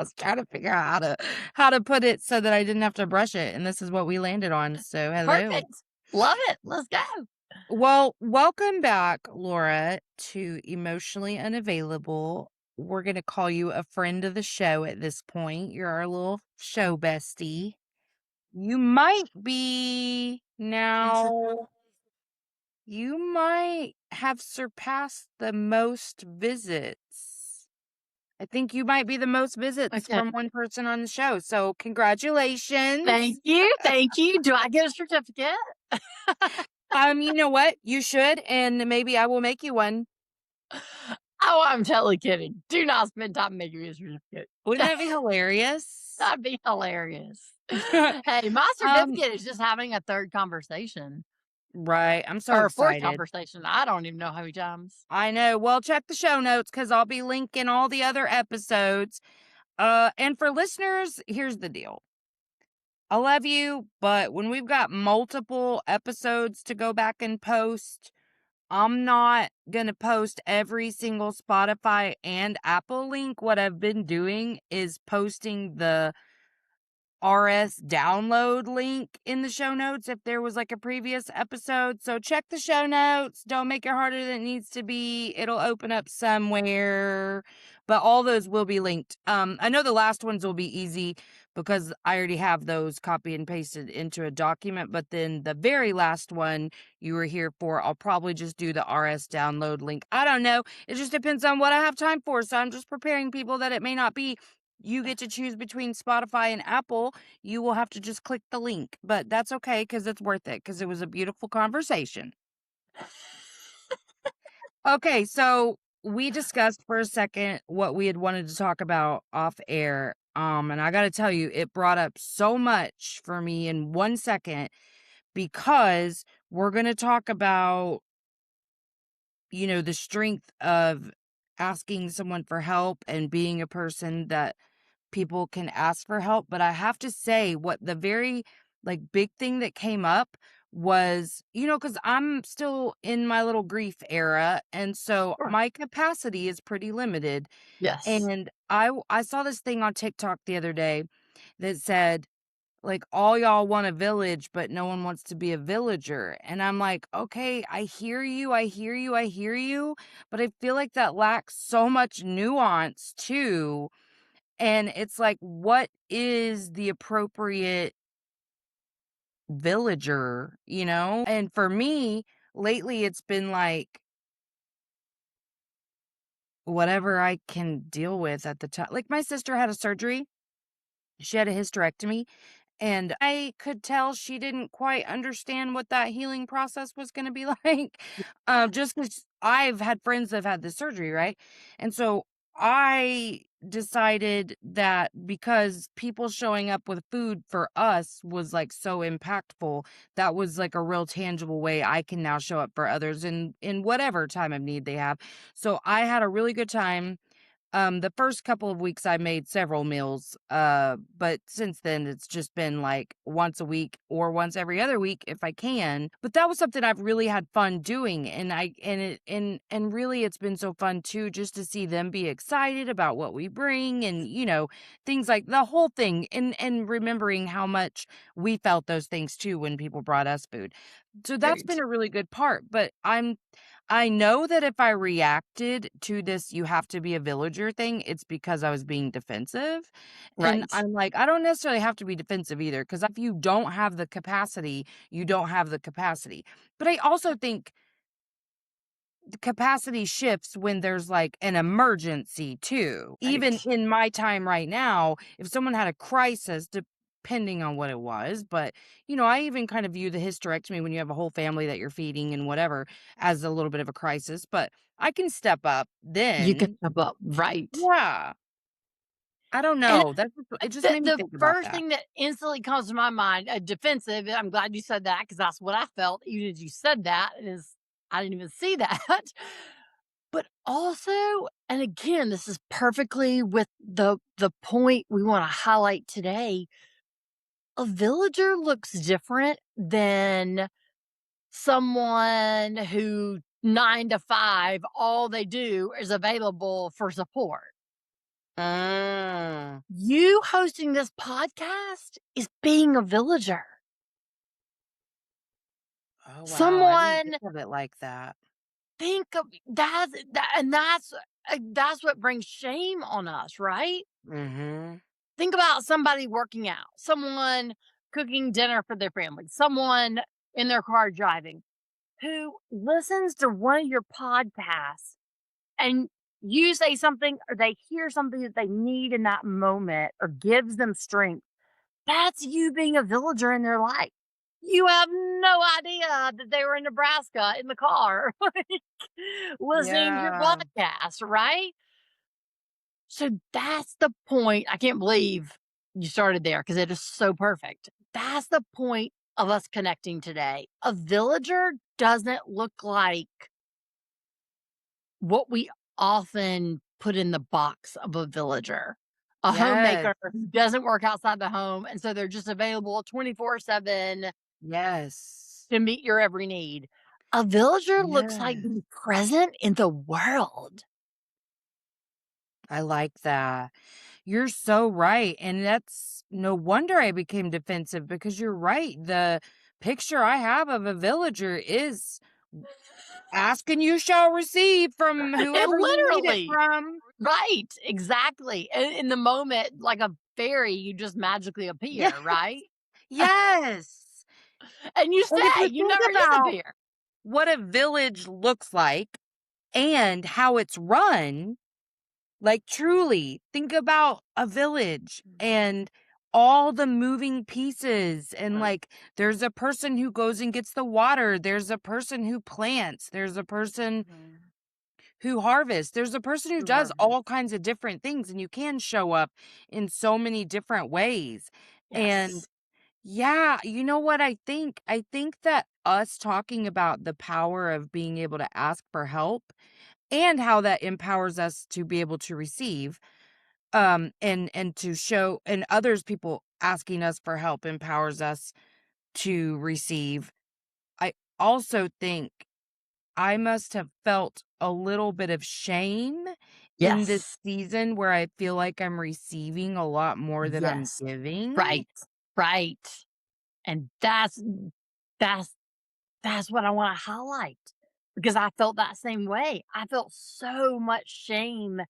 was trying to figure out how to put it so that I didn't have to brush it, and this is what we landed on. So, hello. Perfect. Love it. Let's go. Well, welcome back, Laura, to Emotionally Unavailable. We're going to call you a friend of the show at this point. You're our little show bestie. You might be now, you might have surpassed the most visits. I think you might be the most visits Okay. from one person on the show. So, congratulations. Thank you. Thank you. Do I get a certificate? You know what? You should, and maybe I will make you one. Oh, I'm totally kidding. Do not spend time making me a certificate. Wouldn't that be hilarious? That'd be hilarious. Hey, my Um, certificate is just having a third conversation right. I'm so or a fourth excited. conversation. I don't even know how many times. I know. Well, check the show notes because I'll be linking all the other episodes. And for listeners, here's the deal. I love you, but when we've got multiple episodes to go back and post, I'm not going to post every single Spotify and Apple link. What I've been doing is posting the RS download link in the show notes if there was like a previous episode. So check the show notes. Don't make it harder than it needs to be. It'll open up somewhere, but all those will be linked. I know the last ones will be easy because I already have those copy and pasted into a document, but then the very last one you were here for, I'll probably just do the RS download link. I don't know. It just depends on what I have time for. So I'm just preparing people that it may not be. You get to choose between Spotify and Apple. You will have to just click the link, but that's okay because it's worth it because it was a beautiful conversation. Okay, so we discussed for a second what we had wanted to talk about off air. And I got to tell you, it brought up so much for me in 1 second because we're going to talk about, the strength of asking someone for help and being a person that people can ask for help, but I have to say what the very, like, big thing that came up was, because I'm still in my little grief era, and so Sure. my capacity is pretty limited, Yes. and I saw this thing on TikTok the other day that said, like, "All y'all want a village, but no one wants to be a villager," and I'm like, "Okay, I hear you, I hear you, I hear you," but I feel like that lacks so much nuance too, and it's like, what is the appropriate villager, you know? And for me, lately, it's been like whatever I can deal with at the time. Like, my sister had a surgery, she had a hysterectomy, and I could tell she didn't quite understand what that healing process was gonna be like, just because 'cause I've had friends that have had this surgery, right? And so I decided that because people showing up with food for us was, like, so impactful, that was, like, a real tangible way I can now show up for others in whatever time of need they have. So I had a really good time. The first couple of weeks I made several meals, but since then it's just been like once a week or once every other week if I can. But that was something I've really had fun doing, and I and it and really it's been so fun too just to see them be excited about what we bring and things like the whole thing and remembering how much we felt those things too when people brought us food. So that's been Great. a really good part, but I know that if I reacted to this "you have to be a villager" thing, it's because I was being defensive, and Right. I'm like, I don't necessarily have to be defensive either, because if you don't have the capacity, you don't have the capacity. But I also think the capacity shifts when there's, like, an emergency too. Even Right. in my time right now, if someone had a crisis, depending on what it was, but, I even kind of view the hysterectomy when you have a whole family that you're feeding and whatever as a little bit of a crisis, but I can step up You can then. step up. Right. Yeah. I don't And know. It just the made me the think about first that. thing that instantly comes to my mind, defensive, I'm glad you said that because that's what I felt even as you said that, is I didn't even see that. But also, and again, this is perfectly with the point we wanna highlight today, a villager looks different than someone who 9 to 5, all they do is available for support. Mm. You hosting this podcast is being a villager. Oh, wow, I didn't Someone think of it like that. think of that's what brings shame on us, right? Mhm. Think about somebody working out, someone cooking dinner for their family, someone in their car driving who listens to one of your podcasts and you say something or they hear something that they need in that moment or gives them strength. That's you being a villager in their life. You have no idea that they were in Nebraska in the car like, listening to your Yeah. podcast, right? So that's the point. I can't believe you started there because it is so perfect. That's the point of us connecting today. A villager doesn't look like what we often put in the box of a villager. A Yes. homemaker who doesn't work outside the home, and so they're just available 24/7 Yes. to meet your every need. A villager looks like Yes. being present in the world. I like that. You're so right, and that's no wonder I became defensive because you're right. The picture I have of a villager is ask and you shall receive from whoever you need it Literally. from. Right, exactly. In the moment, like a fairy, you just magically Yeah. appear, right? Yes. And you And if stay, you you think never about disappear. what a village looks like and how it's run, like, truly, think about a village and all the moving pieces and, like, there's a person who goes and gets the water, there's a person who plants, there's a person Mhm. who harvests, there's a person who Who does harvests. all kinds of different things, and you can show up in so many different ways, and Yes. yeah, you know what I think? I think that us talking about the power of being able to ask for help and how that empowers us to be able to receive and to show and others people asking us for help empowers us to receive. I also think I must have felt a little bit of shame in this Yes. season where I feel like I'm receiving a lot more than I'm Yes. giving. Right. Right. And that's that's what I wanna highlight because I felt that same way. I felt so much shame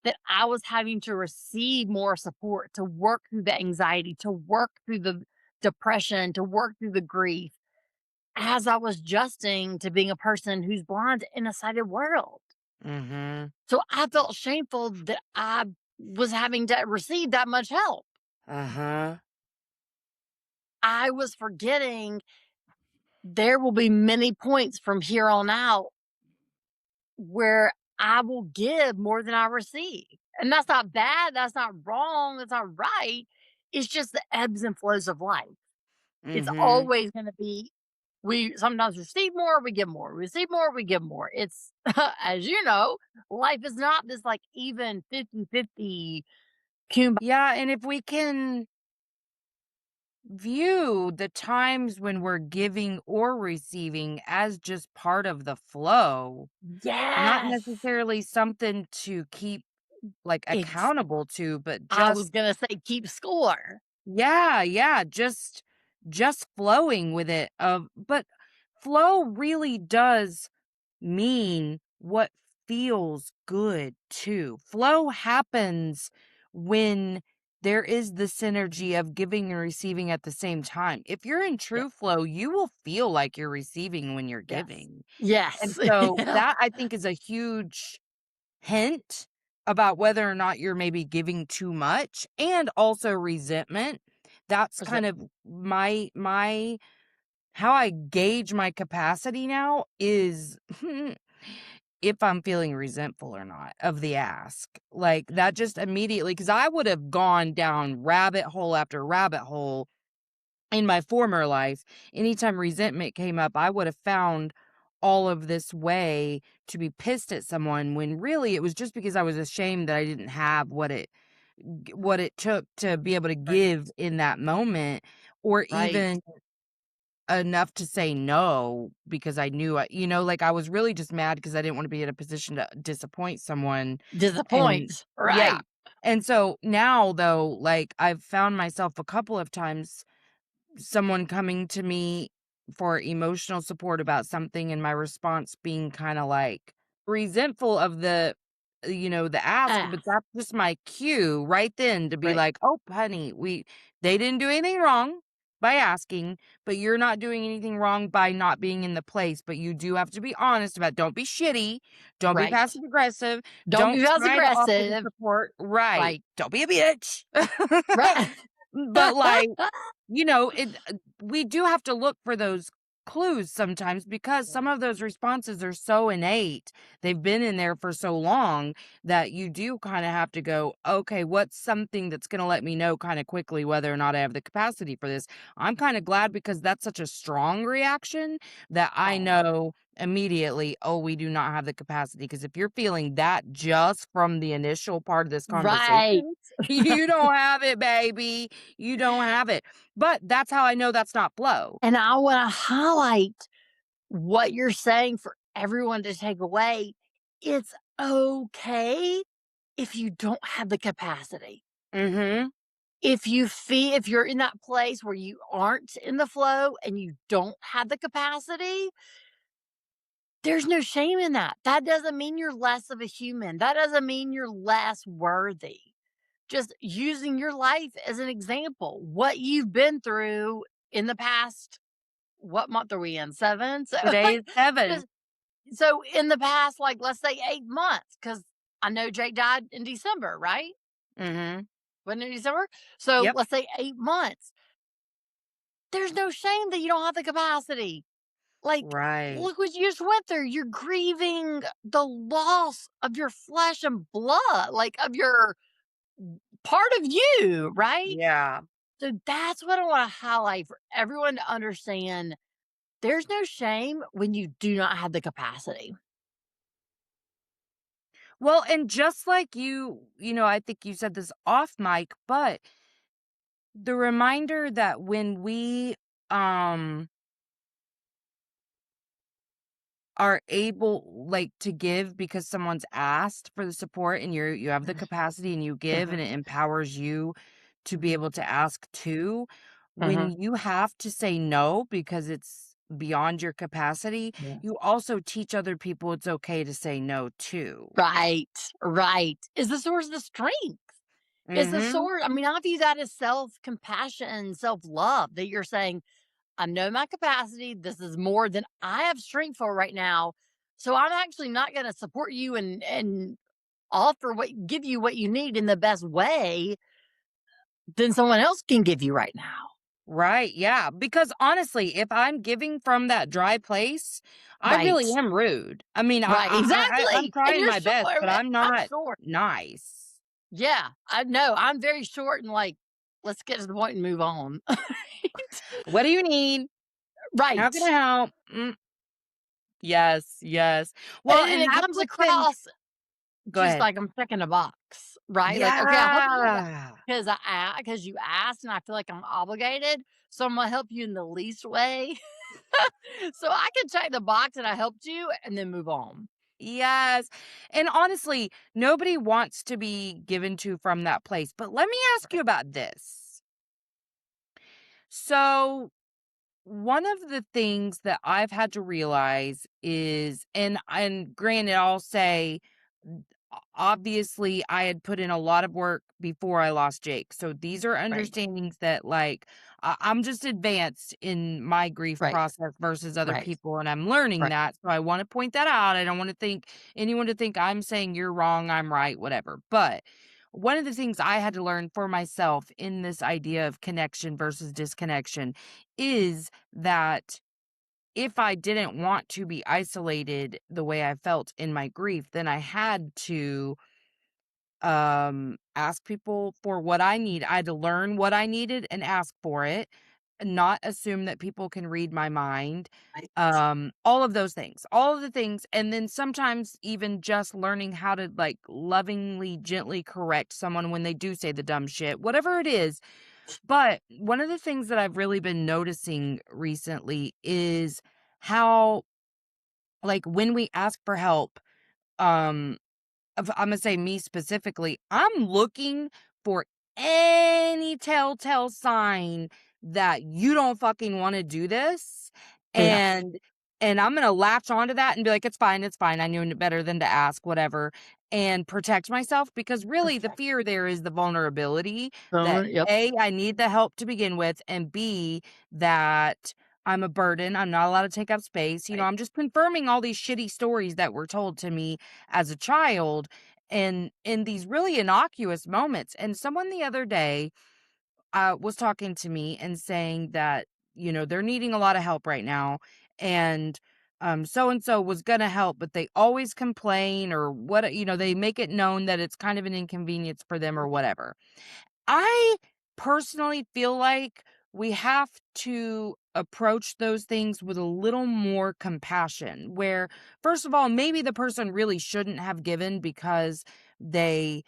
that I was having to receive more support, to work through the anxiety, to work through the depression, to work through the grief as I was adjusting to being a person who's blind in a sighted world. Mhm. So I felt shameful that I was having to receive that much help. Uh-huh. I was forgetting there will be many points from here on out where I will give more than I receive. And that's not bad. That's not wrong. That's not right. It's just the ebbs and flows of life. It's Mhm. always going to be, we sometimes receive more, we give more, receive more, we give more. It's, as you know, life is not this like even 50-50 kumbaya. Yeah, and if we can view the times when we're giving or receiving as just part of the flow, not Yes. necessarily something to keep like Ex- accountable to, but I was just going to say keep score. yeah, yeah, just flowing with it but flow really does mean what feels good too. Flow happens when there is the synergy of giving and receiving at the same time. If you're in Yeah. true flow, you will feel like you're receiving when you're Yes. giving. And Yes. so Yeah. that I think is a huge hint about whether or not you're maybe giving too much and also resentment. That's kind of my how I gauge my capacity now is if I'm feeling resentful or not of the ask. Like that just immediately, because I would have gone down rabbit hole after rabbit hole in my former life. Anytime resentment came up, I would have found all of this way to be pissed at someone when really it was just because I was ashamed that I didn't have what it took to be able to give Right. in that moment or Right. even enough to say no because I knew like, I was really just mad because I didn't wanna be in a position to disappoint someone, and Disappoint. yeah, Right. And so now though, like, I've found myself a couple of times someone coming to me for emotional support about something and my response being kinda, like, resentful of the ask, but Ask. that's just my cue right then to be Right. like, "Oh, honey, they didn't do anything wrong by asking, but you're not doing anything wrong by not being in the place, but you do have to be honest about don't be shitty, don't be Right. passive aggressive, Don't be don't as try to offer the aggressive. support." Right. Right. Don't be a bitch. Right. But, like, we do have to look for those clues sometimes because some Right. of those responses are so innate. They've been in there for so long that you do kinda have to go, "Okay, what's something that's gonna let me know kinda quickly whether or not I have the capacity for this?" I'm kinda glad because that's such a strong reaction that I Oh, know immediately, "Oh, we do not have the capacity. Because if you're feeling that just from the initial part of this right. conversation, you don't have it, baby. You don't have it. But that's how I know that's not flow. And I want to highlight what you're saying for everyone to take away. It's okay if you don't have the capacity. Mhm. If you're in that place where you aren't in the flow and you don't have the capacity, there's no shame in that. That doesn't mean you're less of a human. That doesn't mean you're less worthy. Just using your life as an example, what you've been through in the past, what month are we in? 7? So, Today like, is 7. just so in the past, like, let's say 8 months, because I know Jake died in December, right? Mhm. Wasn't it December? So, Yep. let's say 8 months. There's no shame that you don't have the capacity. Like, Right. look what you just went through. You're grieving the loss of your flesh and blood, like, of your part of you, right? Yeah. So that's what I want to highlight for everyone to understand. There's no shame when you do not have the capacity. Well, and just like I think you said this off mic, but the reminder that when we, um are able, like, to give because someone's asked for the support and you have the capacity and you give Uh-huh, and it empowers you to be mhm, able to ask too. When uh-huh. you have to say no because it's beyond your capacity, Yes. you also teach other people it's okay to say no too. Right, right. Is the source of the strength. Is the Mhm. source. I mean, I view that as self compassion and self love that you're saying, I know my capacity. This is more than I have strength for right now. So I'm actually not going to support you and offer give you what you need in the best way than someone else can give you right now. Right, yeah, because honestly, if I'm giving from that dry place, I Right. really am rude. I mean, Right. I'm Exactly. And trying you're my short. best, but I'm I'm not short. nice. Yeah. I know. I'm very short and like, let's get to the point and move on. "What do you need? How can I Right. help?" Yes, yes. And, Well, and and it that's comes what's been across go just ahead. like I'm checking a box, right? Like, okay, I'll help you Yeah. because you asked and I feel like I'm obligated. So I'm going to help you in the least way. So I can check the box and I helped you and then move on. Yes, and honestly, nobody wants to be given to from that place, but let me ask you Right. about this. So, one of the things that I've had to realize is and granted, I'll say obviously I had put in a lot of work before I lost Jake. So these are Right. understandings that like I'm just advanced in my grief Right. process versus other Right. people and I'm learning Right. that. So I want to point that out. I don't want to think anyone to think I'm saying you're wrong, I'm right, whatever. But one of the things I had to learn for myself in this idea of connection versus disconnection is that if I didn't want to be isolated the way I felt in my grief, then I had to ask people for what I need. I had to learn what I needed and ask for it, and not assume that people can read my mind. Right. All of those things, all of the things. And then sometimes even just learning how to like lovingly, gently correct someone when they do say the dumb shit, whatever it is. But one of the things that I've really been noticing recently is how, like, when we ask for help, um, Imma say me specifically, I'm looking for any telltale sign that you don't fucking wanna do this, Yeah. and I'm gonna latch onto that and be like, it's fine, I knew better than to ask, whatever," and protect myself because really the Perfect. fear there is the vulnerability that, Yep. A, I need the help to begin with, and B, that I'm a burden, I'm not allowed to take up space, Right. I'm just confirming all these shitty stories that were told to me as a child and in these really innocuous moments. And someone the other day was talking to me and saying that, they're needing a lot of help right now. And so and so was going to help, but they always complain or what, they make it known that it's kind of an inconvenience for them or whatever. I personally feel like we have to approach those things with a little more compassion. Where, first of all, maybe the person really shouldn't have given because they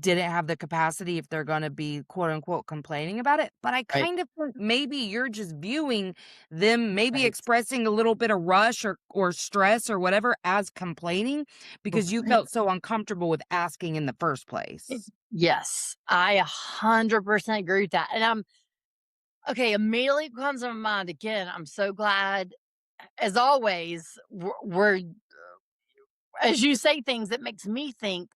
didn't have the capacity if they're going to be quote unquote complaining about it. But I Right. kind of think maybe you're just viewing them maybe Right. expressing a little bit of rush or stress or whatever as complaining because you felt so uncomfortable with asking in the first place. Yes, I 100% agree with that. And okay, immediately comes to my mind again. I'm so glad, as always, we're as you say things that makes me think,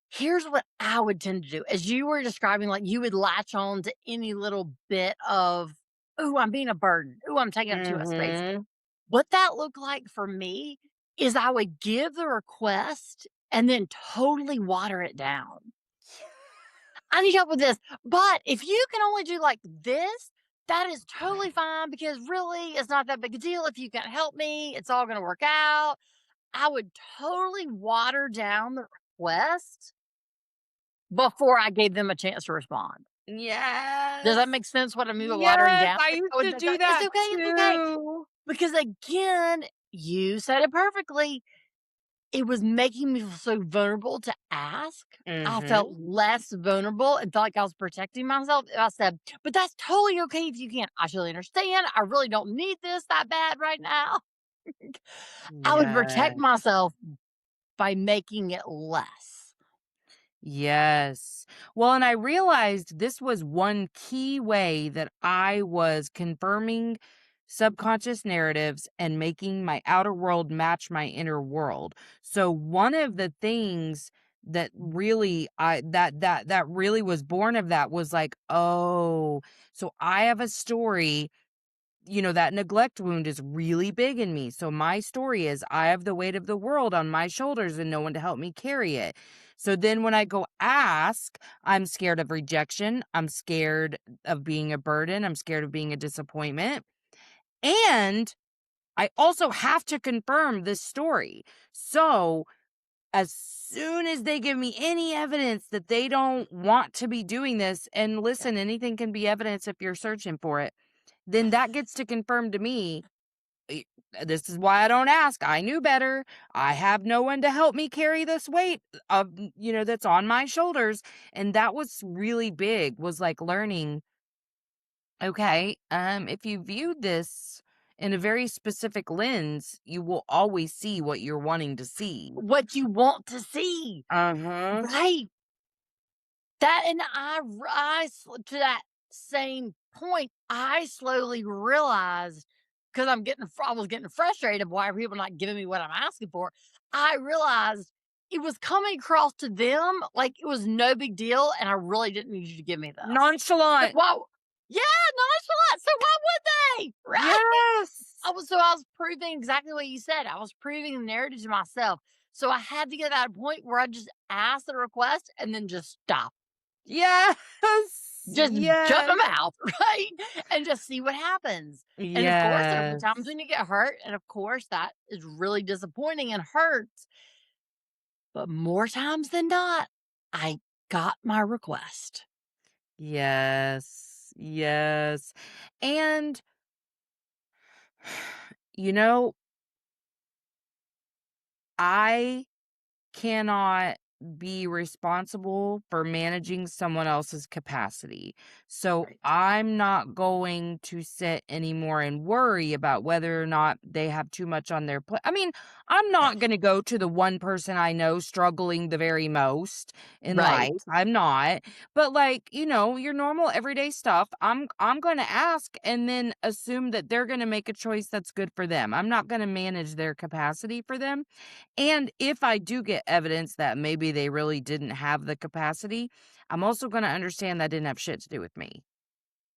here's what I would tend to do. As you were describing, like you would latch on to any little bit of, oh, I'm being a burden. Oh, I'm taking up too much space. Mhm. What that looked like for me is I would give the request and then totally water it down. I need help with this. But if you can only do like this, that is totally fine because really it's not that big a deal. If you can help me, it's all going to work out. I would totally water down the request before I gave them a chance to respond. Does that Yes. make sense what I mean by watering Yes, down? I Like, I used would to be do like, it's that okay, it's okay. too. Because again, you said it perfectly. It was making me feel so vulnerable to ask. I felt Mhm. less vulnerable and felt like I was protecting myself. I said, "But that's totally okay if you can't. I totally understand. I really don't need this that bad right now." I would protect Yes. myself by making it less. Yes. Well, and I realized this was one key way that I was confirming subconscious narratives and making my outer world match my inner world. So one of the things that really that really was born of that was like, oh, so I have a story. That neglect wound is really big in me. So my story is I have the weight of the world on my shoulders and no one to help me carry it. So then when I go ask, I'm scared of rejection. I'm scared of being a burden. I'm scared of being a disappointment. And I also have to confirm this story. So as soon as they give me any evidence that they don't want to be doing this, and Yeah. listen, anything can be evidence if you're searching for it, then that gets to confirm to me, "Eh, this is why I don't ask. I knew better. I have no one to help me carry this weight that's on my shoulders." And that was really big, was like learning, okay, if you viewed this in a very specific lens, you will always see what you're wanting to see. What you want to see. Uh-huh. Right. That and to that same point, I slowly realized because I was getting frustrated why are people not giving me what I'm asking for. I realized it was coming across to them like it was no big deal, and I really didn't need you to give me this. So Nonchalant. why? Yeah, nonchalant. So why would they? Right? Yes. I was proving exactly what you said. I was proving the narrative to myself. So I had to get to that point where I just asked the request and then just stop. Yes. Just shut Yes. them out, right? And just see what happens. And of course, there'll be Yes. times when you get hurt, and of course, that is really disappointing and hurts, but more times than not, I got my request. Yes. Yes. And, you know, I cannot. be responsible for managing someone else's capacity. So Right. I'm not going to sit anymore and worry about whether or not they have too much on their plate. I mean, I'm not going to go to the one person I know struggling the very most in life. Right. I'm not. But like, your normal everyday stuff, I'm going to ask and then assume that they're going to make a choice that's good for them. I'm not going to manage their capacity for them. And if I do get evidence that maybe they really didn't have the capacity, I'm also gonna understand that didn't have shit to do with me.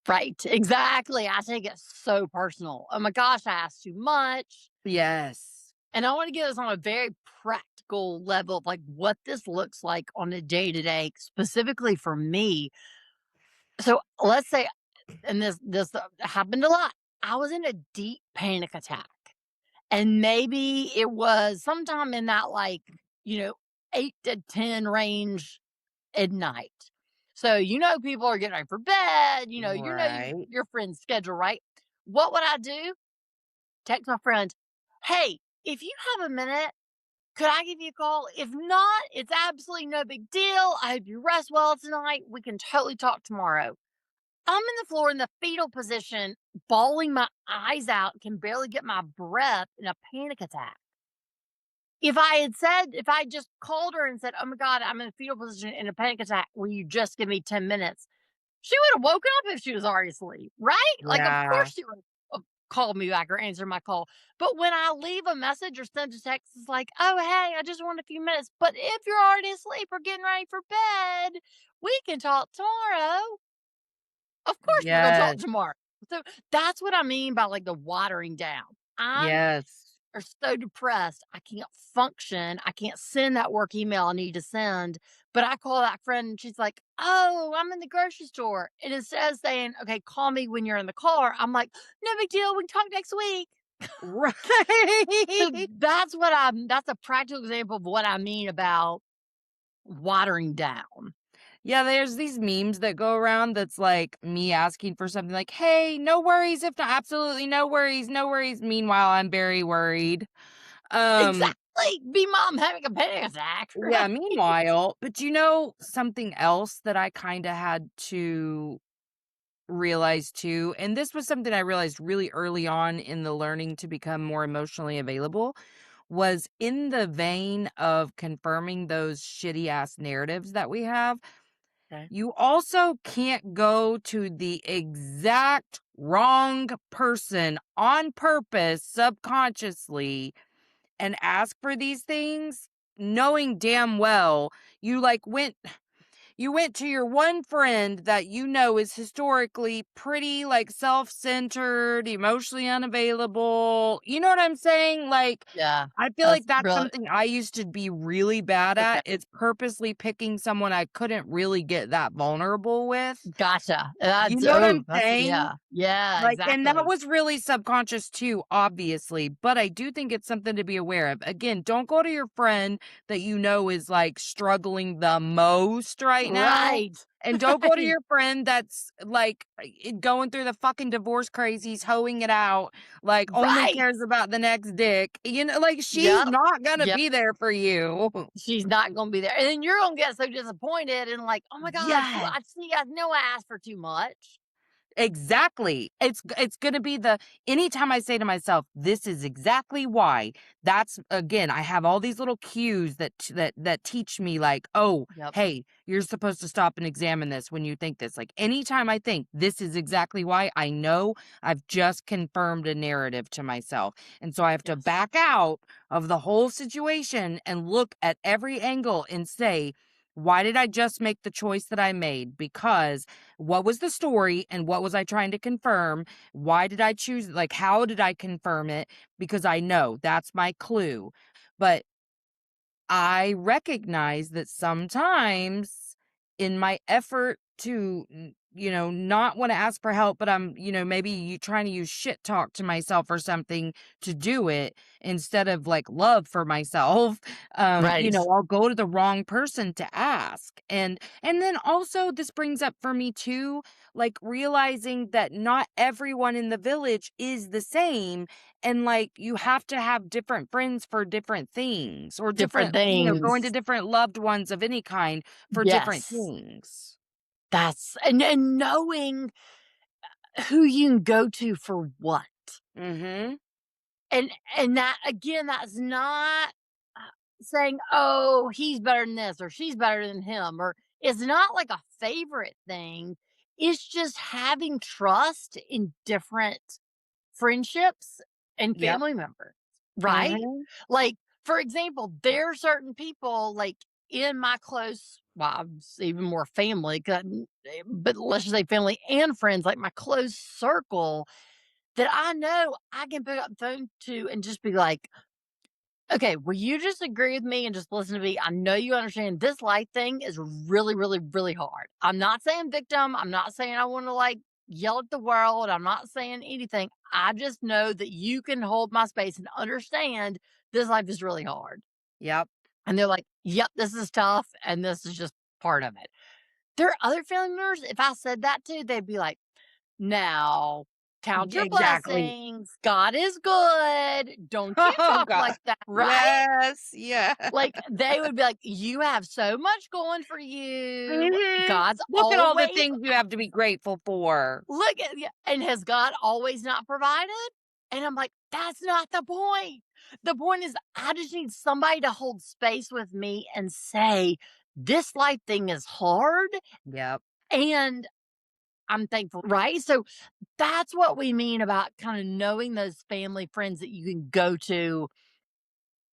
Right. Exactly. I take it so personal. Oh my gosh, I asked too much. Yes. And I want to get this on a very practical level of like what this looks like on a day to day, specifically for me. So let's say, and this happened a lot. I was in a deep panic attack, and maybe it was sometime in that like 8 to 10 range at night. So people are getting ready for bed. Right. Your friend's schedule, right? What would I do? Text my friend, "Hey, if you have a minute, could I give you a call? If not, it's absolutely no big deal. I hope you rest well tonight. We can totally talk tomorrow." I'm in the floor in the fetal position, bawling my eyes out, can barely get my breath in a panic attack. If I just called her and said, "Oh my God, I'm in a fetal position in a panic attack. Will you just give me 10 minutes?" She would have woken up if she was already asleep, right? Like, of Yeah. course she would have called me back or answered my call. But when I leave a message or send a text, it's like, "Oh, hey, I just want a few minutes." But if you're already asleep or getting ready for bed, we can talk tomorrow. Of course, we're gonna talk Yes. tomorrow. So that's what I mean by like the watering down. I'm Yes. are so depressed, I can't function. I can't send that work email I need to send. But I call that friend and she's like, "Oh, I'm in the grocery store." And instead of saying, "Okay, call me when you're in the car," I'm like, "No big deal. We can talk next week." So Right. that's a practical example of what I mean about watering down. Yeah, there's these memes that go around that's like me asking for something like, "Hey, no worries if not absolutely no worries, no worries." Meanwhile, I'm very worried. Um, Exactly. Be mom having a panic attack, yeah, right? meanwhile, but something else that I kinda had to realized too, and this was something I realized really early on in the learning to become more emotionally available, was in the vein of confirming those shitty ass narratives that we have. Okay. You also can't go to the exact wrong person on purpose subconsciously and ask for these things knowing damn well you went to your one friend that is historically pretty, like, self-centered, emotionally unavailable. You know what I'm saying? Like, Yeah. I feel That's like that's really something I used to be really bad okay. at. It's purposely picking someone I couldn't really get that vulnerable with. Gotcha. You know what I'm That's saying? yeah. Yeah, Like, and that exactly. was really subconscious too, obviously, but I do think it's something to be aware of. Again, don't go to your friend that is like struggling the most right now. Right. And don't go to Right. your friend that's like going through the fucking divorce crazies, hoeing it out, like only Right. cares about the next dick. Like she's Yep. not gonna Yep. be there for you. She's not gonna be there. And then you're gonna get so disappointed and like, "Oh my god, so Yes. I see I know I asked for too much." Exactly. It's gonna be anytime I say to myself, "This is exactly why," that's again, I have all these little cues that teach me like, "Oh, Yep. hey, you're supposed to stop and examine this when you think this." Like anytime I think this is exactly why, I know I've just confirmed a narrative to myself. And so I have to Yes. back out of the whole situation and look at every angle and say, why did I just make the choice that I made? Because what was the story and what was I trying to confirm? Why did I choose like how did I confirm it? Because I know that's my clue. But I recognize that sometimes in my effort to not want to ask for help, but I'm, maybe you trying to use shit talk to myself or something to do it instead of like love for myself. Right. I'll go to the wrong person to ask. And then also this brings up for me too, like realizing that not everyone in the village is the same. And like you have to have different friends for different things or Different different, going to things. different loved ones of any kind for different Yes. things. That's and knowing who you can go to for what. Mhm. And that again, that's not saying, "Oh, he's better than this," or "She's better than him," or it's not like a favorite thing. It's just having trust in different friendships and Yep. family members, right? Mhm. Like, for example, there are certain people, like, in my close well, I'm even more family, but let's just say family and friends, like my close circle that I know I can pick up the phone to and just be like, "Okay, will you just agree with me and just listen to me? I know you understand this life thing is really, really, really hard. I'm not saying victim. I'm not saying I want to like yell at the world. I'm not saying anything. I just know that you can hold my space and understand this life is really hard." Yep. And they're like, "Yep, this is tough. And this is just part of it." There are other family members, if I said that to, they'd be like, "Now, count your Exactly. blessings. God is good. Don't you Oh talk god. like that." Right? Yes. Yeah. Like, they would be like, "You have so much going for you. Mhm. God's Look at all the always things you have to be grateful for. look at yeah, and has God always not provided?" And I'm like, "That's not the point. The point is I just need somebody to hold space with me and say, 'This life thing is hard, Yep. and I'm thankful,'" right? So, that's what we mean about kinda knowing those family friends that you can go to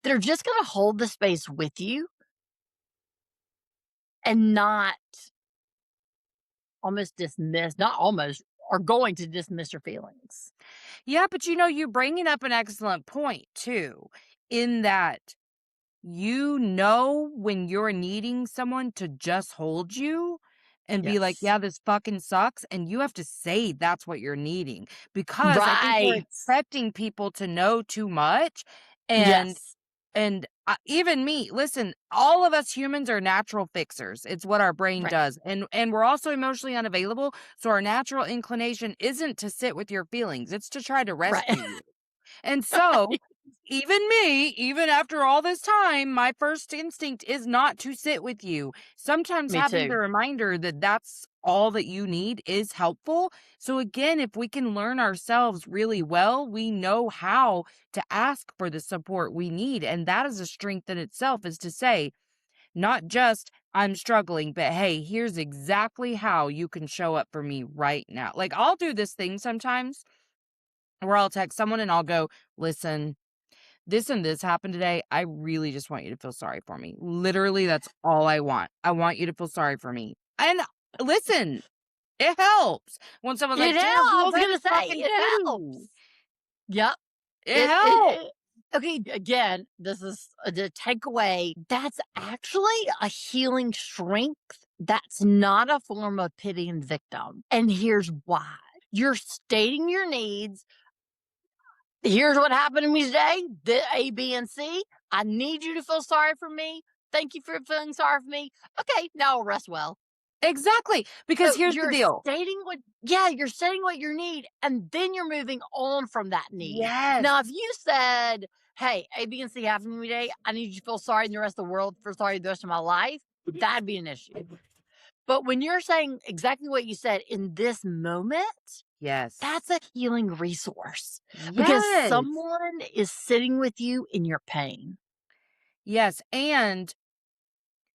that are just gonna hold the space with you and not almost dismiss not almost, are going to dismiss your feelings. Yeah, but you're bringing up an excellent point too, in that when you're needing someone to just hold you and be like, Yes. "Yeah, this fucking sucks," and you have to say that's what you're needing because I think we're Right. expecting people to know too much and Yes. even me, listen, all of us humans are natural fixers. It's what our brain Right. does. And we're also emotionally unavailable, so our natural inclination isn't to sit with your feelings. It's to try to Right. rescue you. And so, even me, even after all this time, my first instinct is not to sit with you. Sometimes Me having the too. reminder that that's all that you need is helpful. So, again, if we can learn ourselves really well, we know how to ask for the support we need. And that is a strength in itself, is to say, not just, I'm struggling, but hey, here's exactly how you can show up for me right now. Like, I'll do this thing sometimes where I'll text someone and I'll go, listen, this and this happened today. I really just want you to feel sorry for me. Literally, that's all I want. I want you to feel sorry for me. And listen, it helps when someone's It like, helps. damn, I girl, was that's gonna say fucking it true. helps. Yep. It helps. Okay, again, this is the takeaway. That's actually a healing strength. That's not a form of pity and victim. And here's why. You're stating your needs. Here's what happened to me today. The A, B, and C. I need you to feel sorry for me. Thank you for feeling sorry for me. Okay, now I'll rest well. Exactly. Because So here's the deal. you're stating what you need, and then you're moving on from that need. Yes. Now, if you said, "Hey, A, B, and C happened to me today. I need you to feel sorry, and the rest of the world for sorry the rest of my life," that'd be an issue. But when you're saying exactly what you said in this moment, Yes. that's a healing resource because Yes. someone is sitting with you in your pain. Yes. And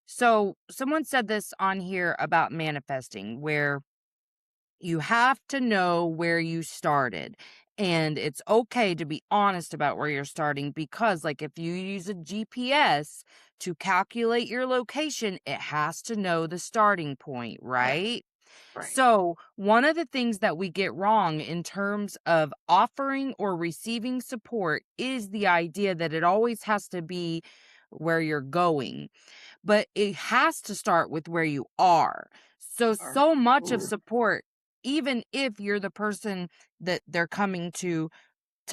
so someone said this on here about manifesting, where you have to know where you started. And it's okay to be honest about where you're starting because, like, if you use a GPS to calculate your location, it has to know the starting point, Right, right? right. So, one of the things that we get wrong in terms of offering or receiving support is the idea that it always has to be where you're going. but it has to start with where you are. So, Or so much of ooh, support, even if you're the person that they're coming to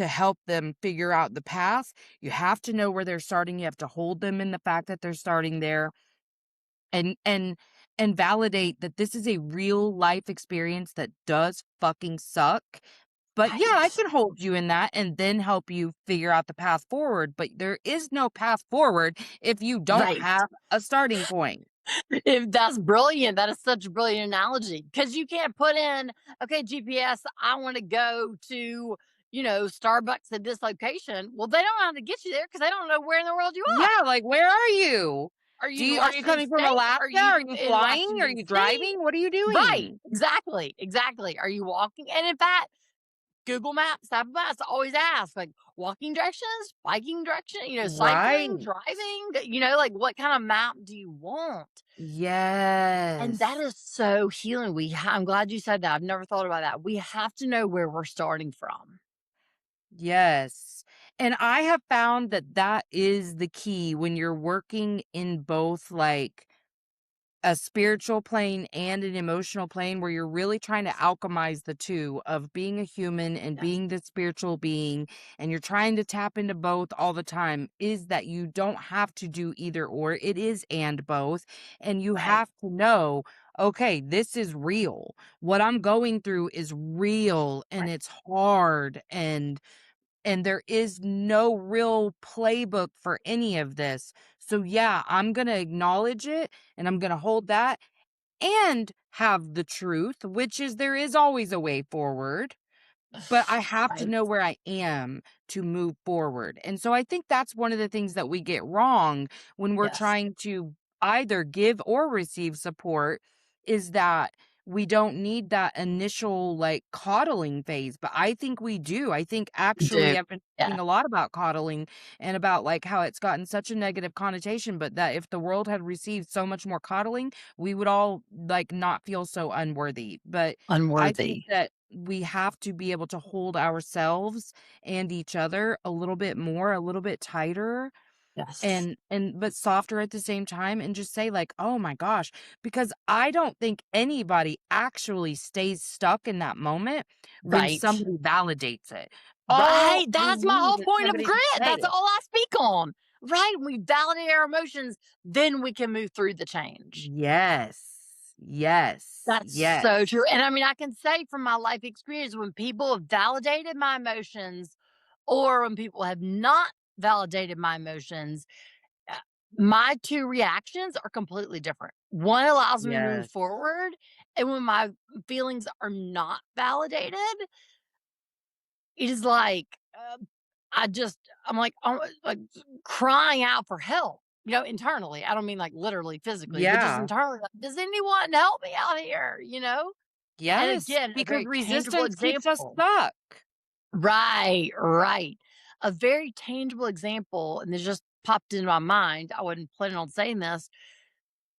help them figure out the path, you have to know where they're starting. You have to hold them in the fact that they're starting there and and validate that this is a real life experience that does fucking suck. But yeah, I right. can hold you in that and then help you figure out the path forward, but there is no path forward if you don't Right. have a starting point. If that's brilliant. That is such a brilliant analogy because you can't put in, okay, GPS, I want to go to, Starbucks at this location. Well, they don't know how to get you there because they don't know where in the world you are. Yeah, like where are you? Are Do you in you are you Washington coming from State? Alaska? Are Are you you in flying? Are Washington you State? driving? What are you Right. doing? Exactly. Exactly. Are you walking? And in fact, Google Maps, Apple Maps always ask like walking directions, biking direction, cycling, Right. driving, like what kind of map do you want? And that Yes. is so healing. I'm glad you said that. I've never thought about that. We have to know where we're starting from. Yes. And I have found that that is the key when you're working in both like a spiritual plane and an emotional plane where you're really trying to alchemize the two of being a human and Yes. being the spiritual being, and you're trying to tap into both all the time, is that you don't have to do either or. It is and both. And you Right. have to know, okay, this is real. What I'm going through is real and Right. it's hard and there is no real playbook for any of this. So yeah, I'm going to acknowledge it and I'm going to hold that and have the truth, which is there is always a way forward, but I have to Right. know where I am to move forward. And so I think that's one of the things that we get wrong when we're Yes. trying to either give or receive support is that we don't need that initial like coddling phase, but I think we do. I think You do. actually I've been Yeah. thinking a lot about coddling and about like how it's gotten such a negative connotation, but that if the world had received so much more coddling, we would all like not feel so unworthy. But I think Unworthy. that we have to be able to hold ourselves and each other a little bit more, a little bit tighter Yes. and but softer at the same time and just say like, "Oh my gosh," because I don't think anybody actually stays stuck in that moment when Right. somebody validates it. All Right. we That's my need whole is point of somebody to grit. say That's it. all I speak on. Right. When we validate our emotions, then we can move through the change. Yes. Yes. That's so Yes. true. And I mean, I can say from my life experience, when people have validated my emotions or when people have not validated my emotions, uh, my two reactions are completely different. One allows me to move Yes. forward. And when my feelings are not validated, it is like, I'm like, oh, like crying out for help, internally. I don't mean like literally physically, but just Yeah. internally. Like, does anyone help me out here? And Yes, again, a because very tangible resistance keeps us example. stuck. Right, right. A very tangible example, and this just popped into my mind. I wasn't planning on saying this.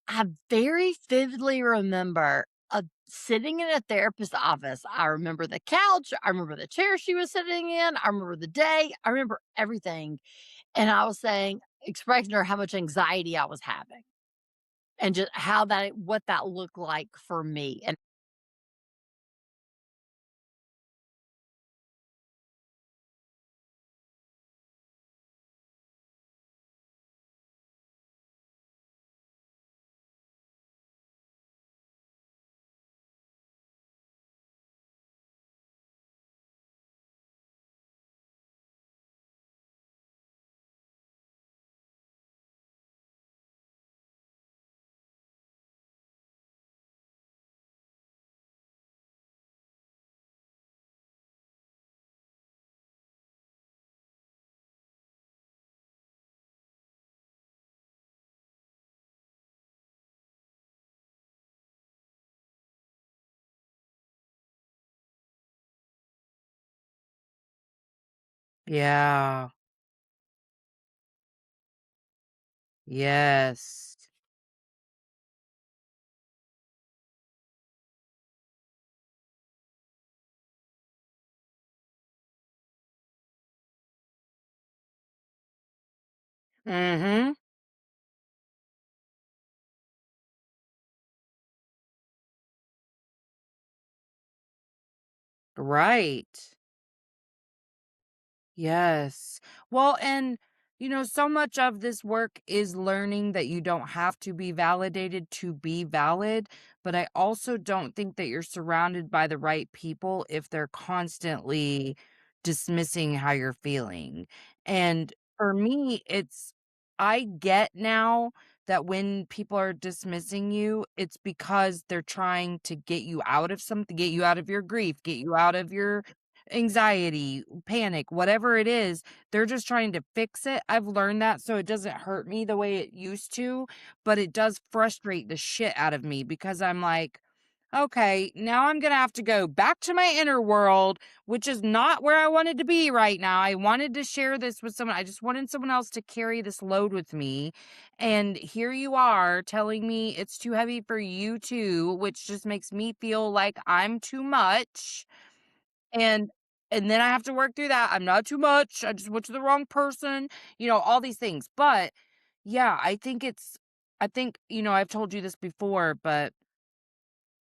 I very vividly remember sitting in a therapist's office. I remember the couch. I remember the chair she was sitting in. I remember the day. I remember everything. And I was saying, expressing to her how much anxiety I was having and just what that looked like for me. And Yeah. Yes. Mhm. Right. Yes. Well, and so much of this work is learning that you don't have to be validated to be valid, but I also don't think that you're surrounded by the right people if they're constantly dismissing how you're feeling. And for me, I get now that when people are dismissing you, it's because they're trying to get you out of something, get you out of your grief, get you out of your anxiety, panic, whatever it is, they're just trying to fix it. I've learned that so it doesn't hurt me the way it used to, but it does frustrate the shit out of me because I'm like, okay, now I'm going to have to go back to my inner world, which is not where I wanted to be right now. I wanted to share this with someone. I just wanted someone else to carry this load with me. And here you are telling me it's too heavy for you too, which just makes me feel like I'm too much. And and then I have to work through that. I'm not too much. I just went to the wrong person, all these things. But yeah, I think, I've told you this before, but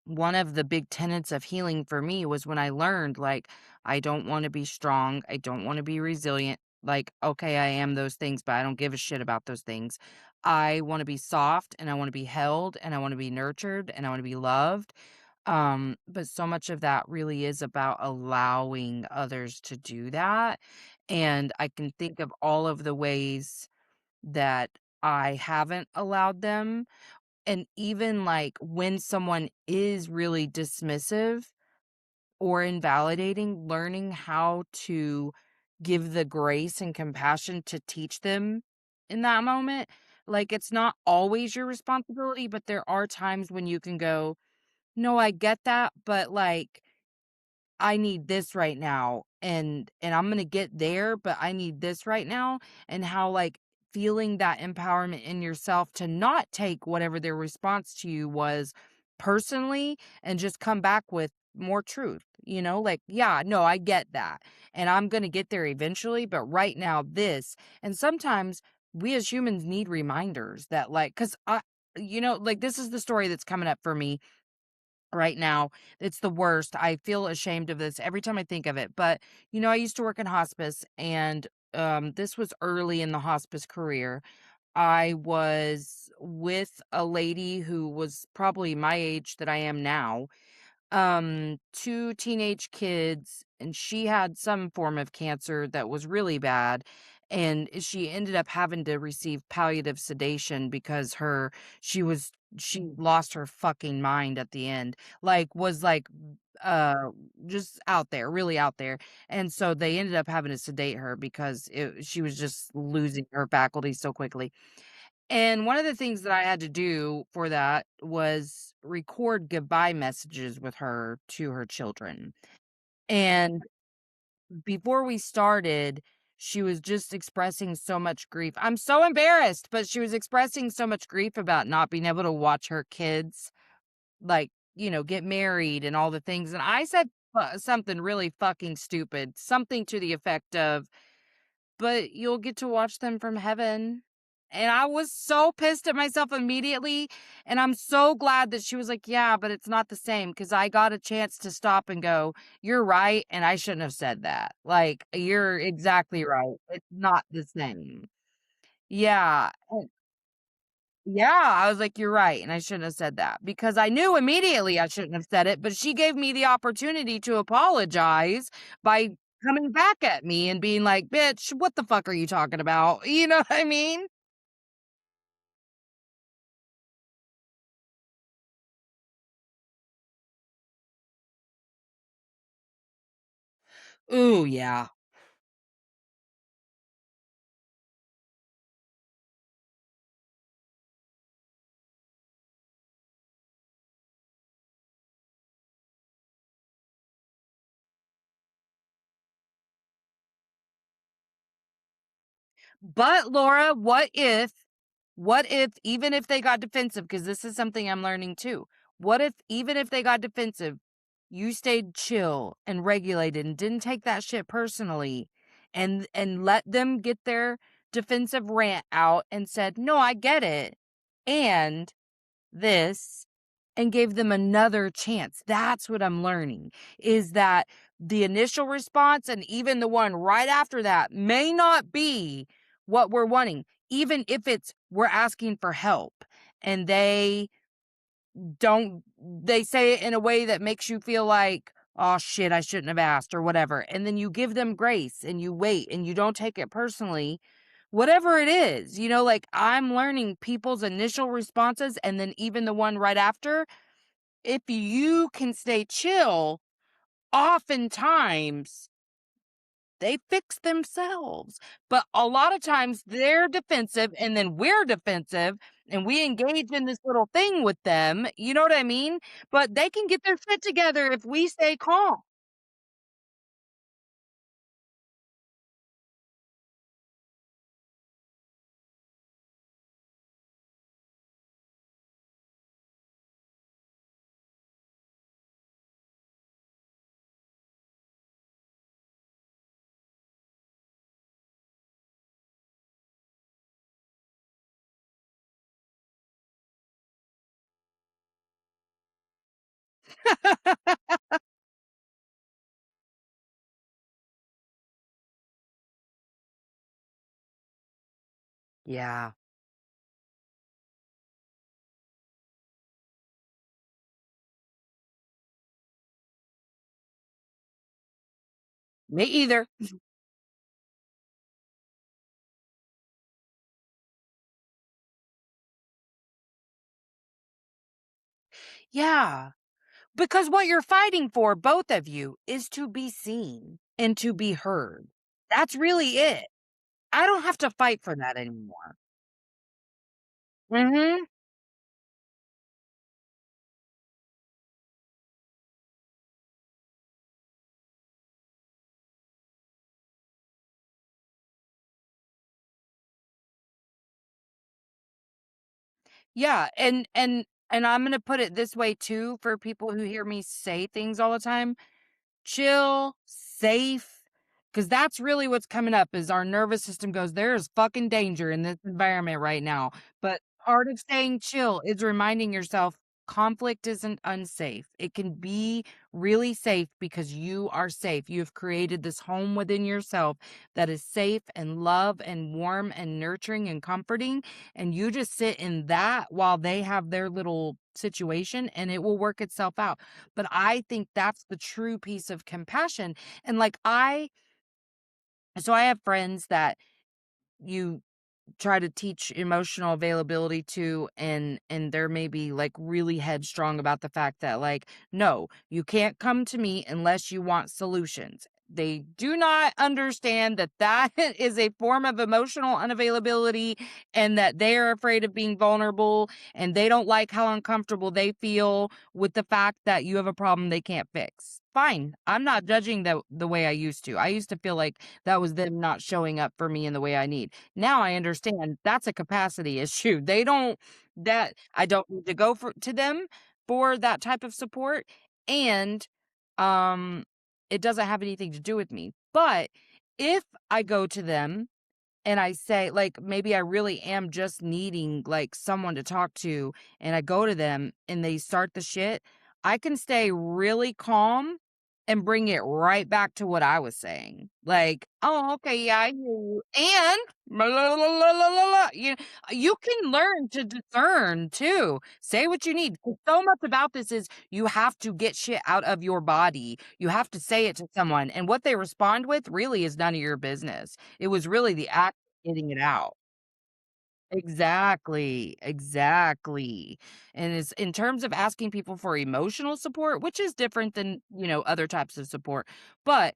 one of the big tenets of healing for me was when I learned, like, I don't want to be strong. I don't want to be resilient. Like, okay, I am those things, but I don't give a shit about those things. I want to be soft and I want to be held and I want to be nurtured and I want to be loved. But so much of that really is about allowing others to do that. And I can think of all of the ways that I haven't allowed them. And even like when someone is really dismissive or invalidating, learning how to give the grace and compassion to teach them in that moment. Like it's not always your responsibility, but there are times when you can go, no, I get that, but, like, I need this right now, and I'm gonna get there, but I need this right now, and how, like, feeling that empowerment in yourself to not take whatever their response to you was personally and just come back with more truth, like, "Yeah, no, I get that, and I'm gonna get there eventually, but right now, this." And sometimes we as humans need reminders that, like, 'cause like, this is the story that's coming up for me right now. It's the worst. I feel ashamed of this every time I think of it. But, I used to work in hospice and this was early in the hospice career. I was with a lady who was probably my age that I am now, two teenage kids, and she had some form of cancer that was really bad, and she ended up having to receive palliative sedation because she lost her fucking mind at the end, like was like uh just out there, really out there. And so they ended up having to sedate her because she was just losing her faculties so quickly. And one of the things that I had to do for that was record goodbye messages with her to her children. And before we started, she was just expressing so much grief. I'm so embarrassed, but she was expressing so much grief about not being able to watch her kids, like, get married and all the things. And I said something really fucking stupid, something to the effect of, but you'll get to watch them from heaven. And I was so pissed at myself immediately, and I'm so glad that she was like, "Yeah, but it's not the same," because I got a chance to stop and go, "You're right, and I shouldn't have said that. Like, you're exactly right. It's not the same." Yeah. Yeah, I was like, "You're right, and I shouldn't have said that," because I knew immediately I shouldn't have said it, but she gave me the opportunity to apologize by coming back at me and being like, "Bitch, what the fuck are you talking about?" You know what I mean? Ooh, yeah. But Laura, what if even if they got defensive, because this is something I'm learning too. What if even if they got defensive, you stayed chill and regulated and didn't take that shit personally and let them get their defensive rant out and said, "No, I get it." And this and gave them another chance. That's what I'm learning is that the initial response and even the one right after that may not be what we're wanting, even if it's we're asking for help and they say it in a way that makes you feel like, "Oh shit, I shouldn't have asked," or whatever. And then you give them grace and you wait and you don't take it personally. Whatever it is, like I'm learning people's initial responses and then even the one right after. If you can stay chill, oftentimes they fix themselves. But a lot of times they're defensive and then we're defensive and we engage in this little thing with them. You know what I mean? But they can get their shit together if we stay calm. Yeah, me either. Yeah, because what you're fighting for, both of you, is to be seen and to be heard. That's really it. I don't have to fight for that anymore. Mhm. Yeah, and I'm gonna put it this way too for people who hear me say things all the time. Chill, safe, because that's really what's coming up is our nervous system goes, "There is fucking danger in this environment right now." But part of staying chill is reminding yourself conflict isn't unsafe. It can be really safe because you are safe. You have created this home within yourself that is safe and love and warm and nurturing and comforting, and you just sit in that while they have their little situation and it will work itself out. But I think that's the true piece of compassion. And like I have friends that you try to teach emotional availability to and they're maybe like really headstrong about the fact that like no, you can't come to me unless you want solutions. They do not understand that that is a form of emotional unavailability and that they are afraid of being vulnerable and they don't like how uncomfortable they feel with the fact that you have a problem they can't fix. Fine. I'm not judging the way I used to. I used to feel like that was them not showing up for me in the way I need. Now I understand that's a capacity issue. They don't that I don't need to go to them for that type of support, and, um, it doesn't have anything to do with me. But if I go to them and I say, like, maybe I really am just needing, like, someone to talk to, and I go to them and they start the shit, I can stay really calm and bring it right back to what I was saying. Like, "Oh, okay, yeah, I hear you, and blah, blah, blah, blah, blah, blah, blah," you can learn to discern too. Say what you need. 'Cause so much about this is you have to get shit out of your body. You have to say it to someone, and what they respond with really is none of your business. It was really the act of getting it out. Exactly, exactly. And it's in terms of asking people for emotional support, which is different than, other types of support. But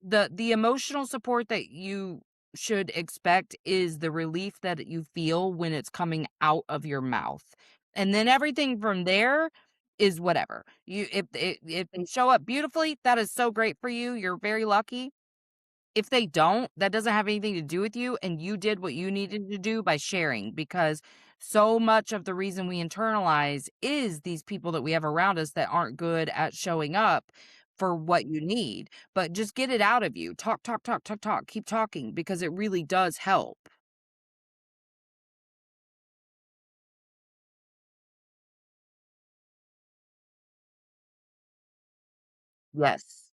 the emotional support that you should expect is the relief that you feel when it's coming out of your mouth. And then everything from there is whatever. If they show up beautifully, that is so great for you. You're very lucky. If they don't, that doesn't have anything to do with you, and you did what you needed to do by sharing, because so much of the reason we internalize is these people that we have around us that aren't good at showing up for what you need. But just get it out of you. Talk, talk, talk, talk, talk. Keep talking because it really does help. Yes.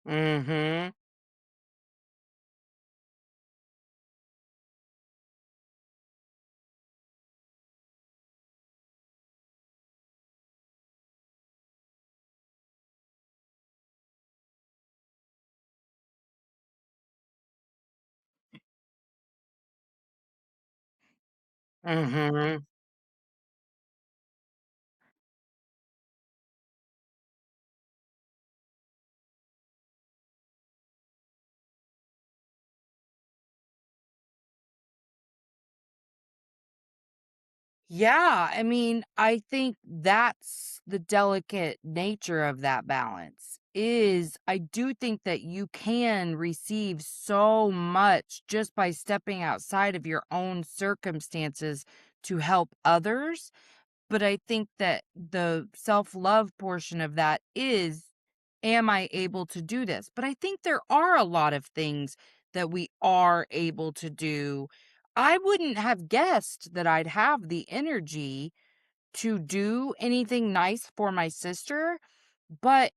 Mhm. Mhm. Yeah, I mean, I think that's the delicate nature of that balance. Is I do think that you can receive so much just by stepping outside of your own circumstances to help others. But I think that the self-love portion of that is, am I able to do this? But I think there are a lot of things that we are able to do. I wouldn't have guessed that I'd have the energy to do anything nice for my sister, but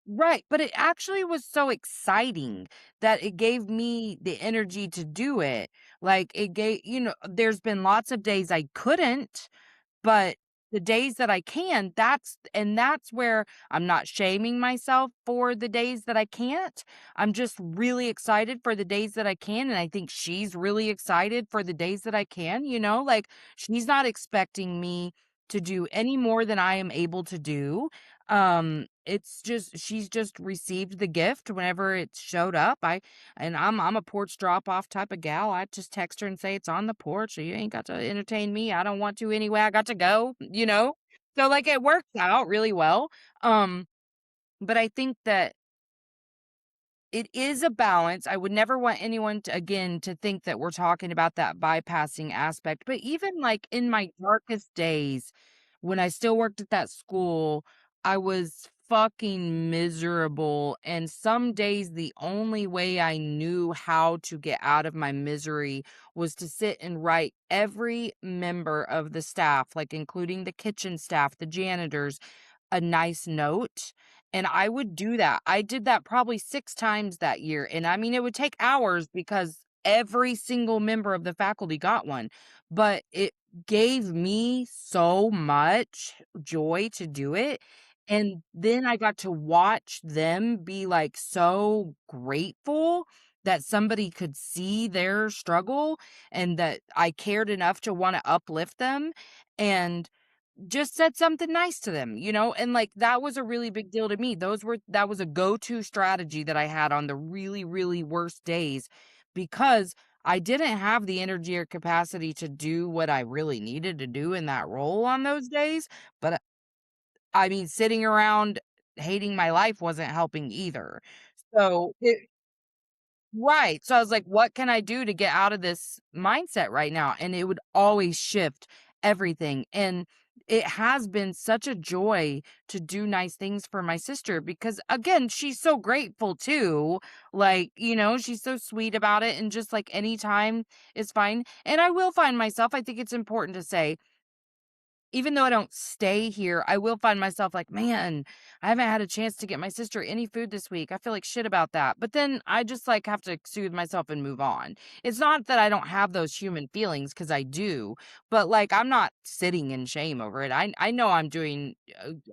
right, but it actually was so exciting that it gave me the energy to do it. Like, it gave, there's been lots of days I couldn't, but the days that I can, that's where I'm not shaming myself for the days that I can't. I'm just really excited for the days that I can, and I think she's really excited for the days that I can, like, she's not expecting me to do any more than I am able to do. It's just she's just received the gift whenever it showed up. I'm a porch drop off type of gal. I just text her and say it's on the porch. You ain't got to entertain me. I don't want to anyway. I got to go. So like it works out really well. Um, but I think that it is a balance. I would never want anyone to, again, to think that we're talking about that bypassing aspect. But even like in my darkest days, when I still worked at that school, I was fucking miserable. And some days, the only way I knew how to get out of my misery was to sit and write every member of the staff, like including the kitchen staff, the janitors, a nice note, and I would do that. I did that probably 6 times that year, and I mean, it would take hours because every single member of the faculty got one, but it gave me so much joy to do it, and then I got to watch them be, like, so grateful that somebody could see their struggle and that I cared enough to wanna uplift them, and just said something nice to them, and, like, that was a really big deal to me. That was a go-to strategy that I had on the really, really worst days because I didn't have the energy or capacity to do what I really needed to do in that role on those days, but, I mean, sitting around hating my life wasn't helping either. So, right. So I was like, what can I do to get out of this mindset right now? And it would always shift everything. And it has been such a joy to do nice things for my sister because, again, she's so grateful too. Like, she's so sweet about it. And just like anytime is fine. And I will find myself, I think it's important to say, even though I don't stay here, I will find myself like, "Man, I haven't had a chance to get my sister any food this week. I feel like shit about that." But then I just like have to soothe myself and move on. It's not that I don't have those human feelings because I do, but like I'm not sitting in shame over it. I know I'm doing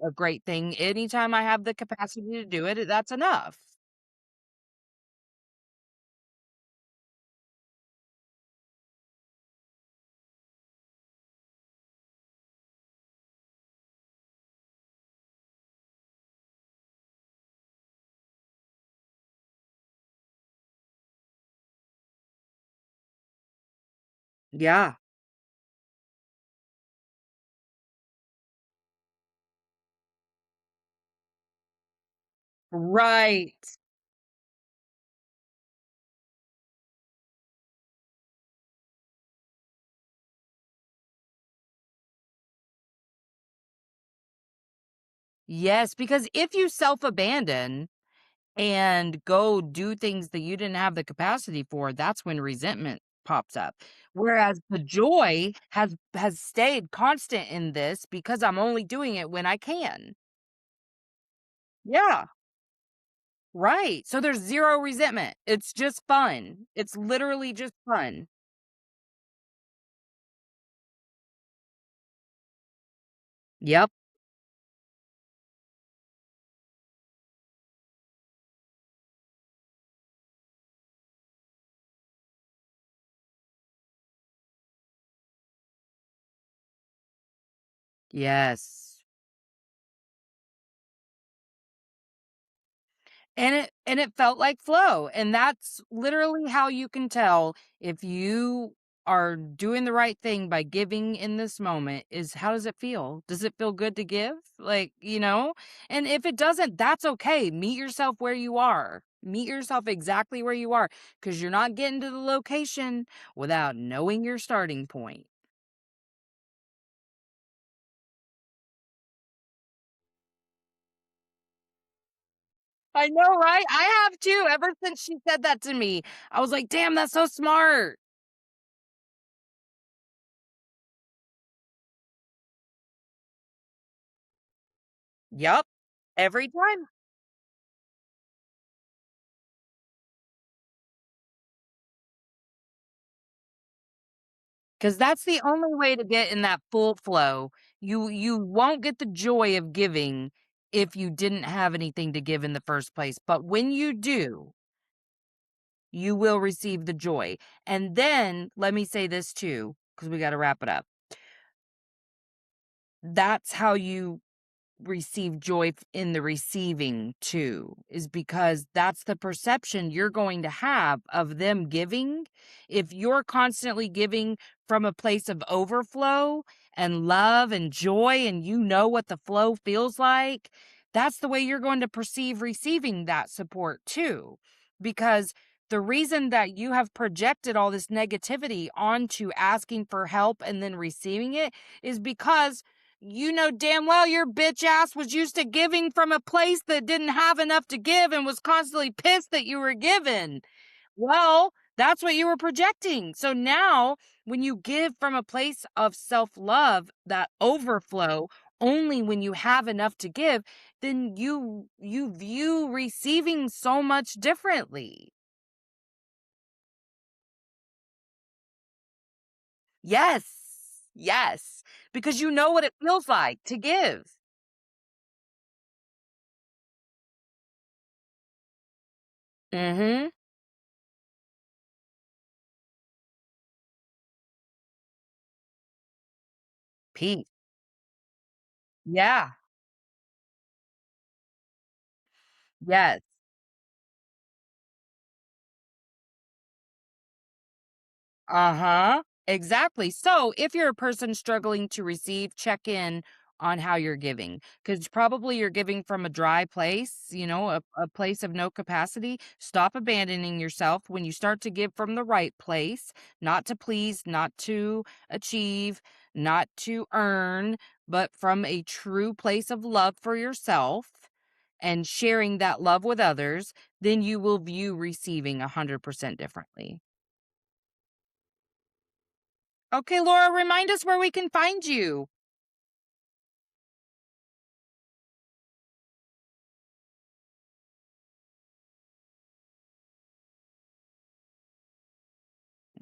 a great thing. Anytime I have the capacity to do it, that's enough. Yeah. Right. Yes, because if you self-abandon and go do things that you didn't have the capacity for, that's when resentment pops up. Whereas the joy has stayed constant in this because I'm only doing it when I can. Yeah. Right. So there's zero resentment. It's just fun. It's literally just fun. Yep. Yes. And it felt like flow, and that's literally how you can tell if you are doing the right thing by giving in this moment is how does it feel? Does it feel good to give? Like, you know? And if it doesn't, that's okay. Meet yourself where you are. Meet yourself exactly where you are because you're not getting to the location without knowing your starting point. I know, right? I have too. Ever since she said that to me, I was like, damn, that's so smart. Yup. Every time. 'Cause that's the only way to get in that full flow. You won't get the joy of giving if you didn't have anything to give in the first place, but when you do, you will receive the joy. And then, let me say this too, because we gotta wrap it up. That's how you receive joy in the receiving too, is because that's the perception you're going to have of them giving. If you're constantly giving from a place of overflow and love and joy, and you know what the flow feels like, that's the way you're going to perceive receiving that support too. Because the reason that you have projected all this negativity onto asking for help and then receiving it is because you know damn well your bitch ass was used to giving from a place that didn't have enough to give and was constantly pissed that you were given. Well, that's what you were projecting. So now, when you give from a place of self love, that overflow, only when you have enough to give, then you view receiving so much differently. Yes. Yes. Because you know what it feels like to give. Mhm. Peace. Yeah. Yes. Uh-huh. Exactly. So, if you're a person struggling to receive, check in on how you're giving because probably you're giving from a dry place, a place of no capacity. Stop abandoning yourself when you start to give from the right place, not to please, not to achieve, not to earn, but from a true place of love for yourself and sharing that love with others, then you will view receiving 100% differently. Okay, Laura, remind us where we can find you.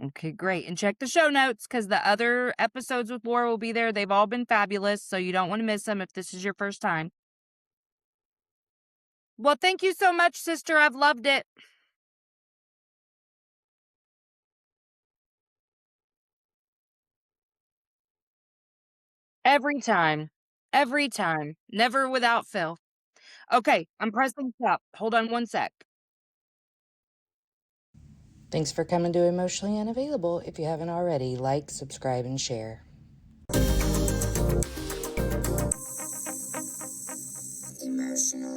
Okay, great. And check the show notes because the other episodes with Laura will be there. They've all been fabulous, so you don't want to miss them if this is your first time. Well, thank you so much, sister. I've loved it. Every time. Every time. Never without fail. Okay, I'm pressing stop. Hold on one sec. Thanks for coming to Emotionally Unavailable. If you haven't already, like, subscribe, and share. Emotionally